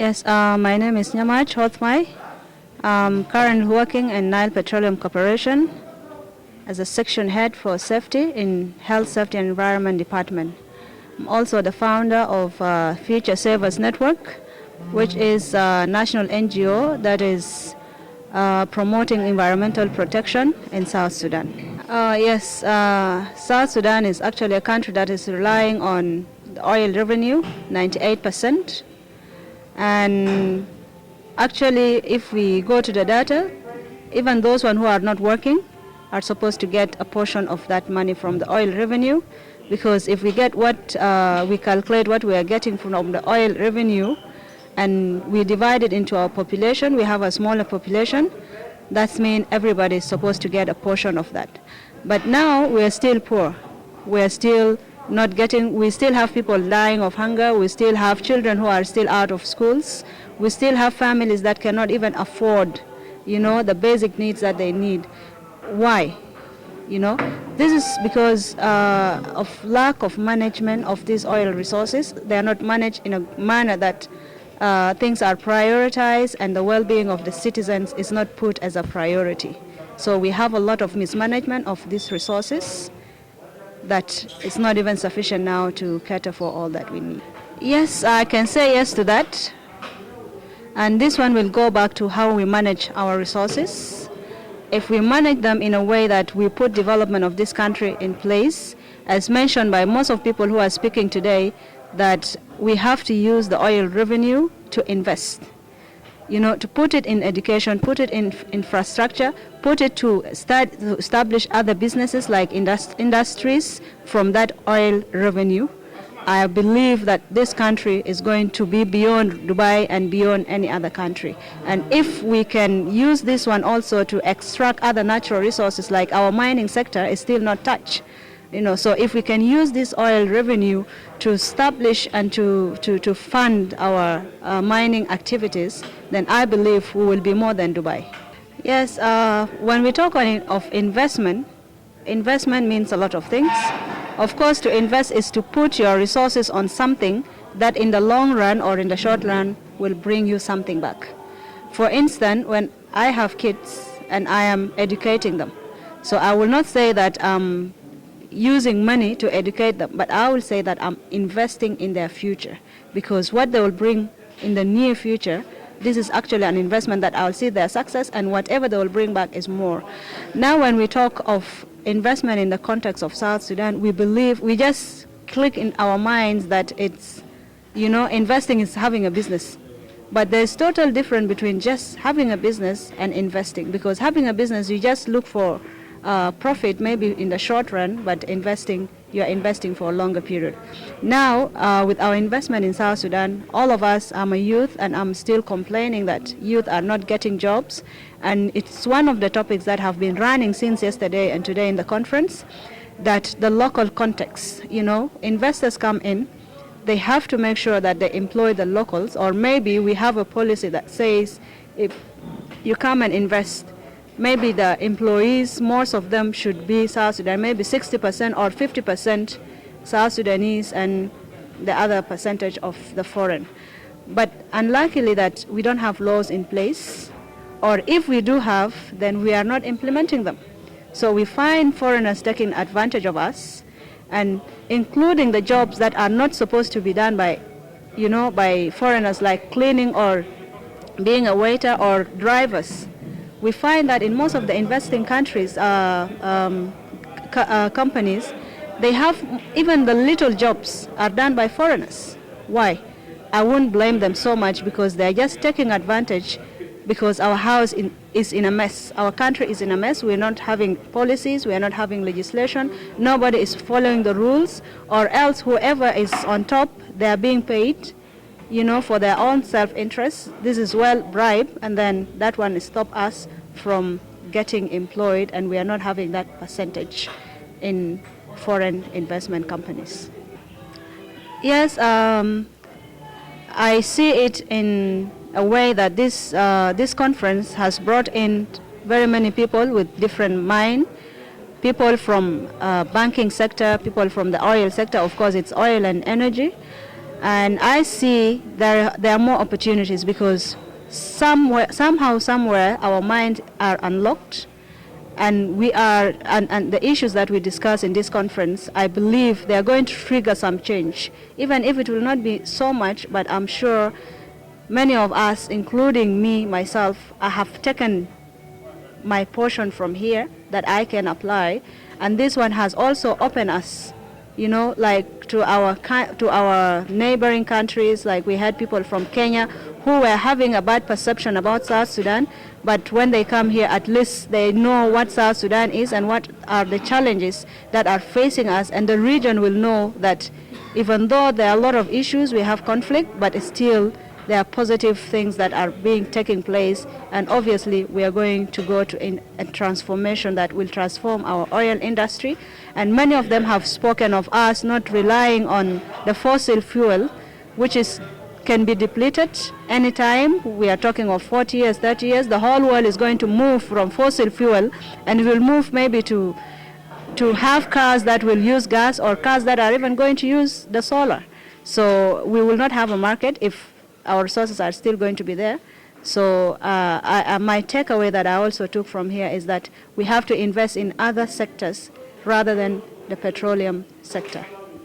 Yes, my name is Nyamach Hoth Mai. I'm currently working in Nile Petroleum Corporation as a section head for safety in Health, Safety and Environment Department. I'm also the founder of Future Savers Network, which is a national NGO that is promoting environmental protection in South Sudan. Yes, South Sudan is actually a country that is relying on the oil revenue, 98%. And actually, if we go to the data, even those who are not working are supposed to get a portion of that money from the oil revenue, because if we get what we calculate what we are getting from the oil revenue and we divide it into our population, we have a smaller population. That means everybody is supposed to get a portion of that. But now we are still poor. We are still not getting, we still have people dying of hunger. We still have children who are still out of schools. We still have families that cannot even afford, the basic needs that they need. Why? This is because of lack of management of these oil resources. They are not managed in a manner that things are prioritized, and the well-being of the citizens is not put as a priority. So we have a lot of mismanagement of these resources that is not even sufficient now to cater for all that we need. Yes, I can say yes to that. And this one will go back to how we manage our resources. If we manage them in a way that we put development of this country in place, as mentioned by most of people who are speaking today, that we have to use the oil revenue to invest. To put it in education, put it in infrastructure, put it to establish other businesses like industries from that oil revenue. I believe that this country is going to be beyond Dubai and beyond any other country. And if we can use this one also to extract other natural resources, like our mining sector is still not touched. So if we can use this oil revenue to establish and to fund our mining activities, then I believe we will be more than Dubai. Yes, when we talk of investment means a lot of things. Of course, to invest is to put your resources on something that in the long run or in the short run will bring you something back. For instance, when I have kids and I am educating them, so I will not say that using money to educate them, but I will say that I'm investing in their future, because what they will bring in the near future, this is actually an investment that I'll see their success, and whatever they will bring back is more. Now when we talk of investment in the context of South Sudan, we just click in our minds that it's, investing is having a business. But there's total difference between just having a business and investing, because having a business, you just look for profit maybe in the short run, but you're investing for a longer period. Now, with our investment in South Sudan, all of us, I'm a youth, and I'm still complaining that youth are not getting jobs. And it's one of the topics that have been running since yesterday and today in the conference, that the local context, investors come in, they have to make sure that they employ the locals, or maybe we have a policy that says if you come and invest, maybe the employees, most of them should be South Sudan, maybe 60% or 50% South Sudanese and the other percentage of the foreign. But unluckily that we don't have laws in place, or if we do have, then we are not implementing them. So we find foreigners taking advantage of us, and including the jobs that are not supposed to be done by foreigners, like cleaning or being a waiter or drivers. We find that in most of the investing countries, companies, they have even the little jobs are done by foreigners. Why? I wouldn't blame them so much, because they're just taking advantage, because our house is in a mess. Our country is in a mess. We're not having policies. We're not having legislation. Nobody is following the rules, or else whoever is on top, they're being paid for their own self-interest. This is well bribe, and then that one stop us from getting employed, and we are not having that percentage in foreign investment companies. Yes, I see it in a way that this conference has brought in very many people with different mind, people from banking sector, people from the oil sector. Of course, it's oil and energy. And I see there are more opportunities because somehow, somewhere, our minds are unlocked, and and the issues that we discuss in this conference, I believe they are going to trigger some change, even if it will not be so much, but I'm sure many of us, including me, myself, I have taken my portion from here that I can apply, and this one has also opened us, like to our neighboring countries. Like we had people from Kenya who were having a bad perception about South Sudan, but when they come here, at least they know what South Sudan is and what are the challenges that are facing us, and the region will know that even though there are a lot of issues, we have conflict, but still there are positive things that are taking place, and obviously we are going to go to a transformation that will transform our oil industry. And many of them have spoken of us not relying on the fossil fuel, which can be depleted anytime. We are talking of 40 years, 30 years. The whole world is going to move from fossil fuel, and it will move maybe to have cars that will use gas, or cars that are even going to use the solar. So we will not have a market if our resources are still going to be there. So my takeaway that I also took from here is that we have to invest in other sectors rather than the petroleum sector.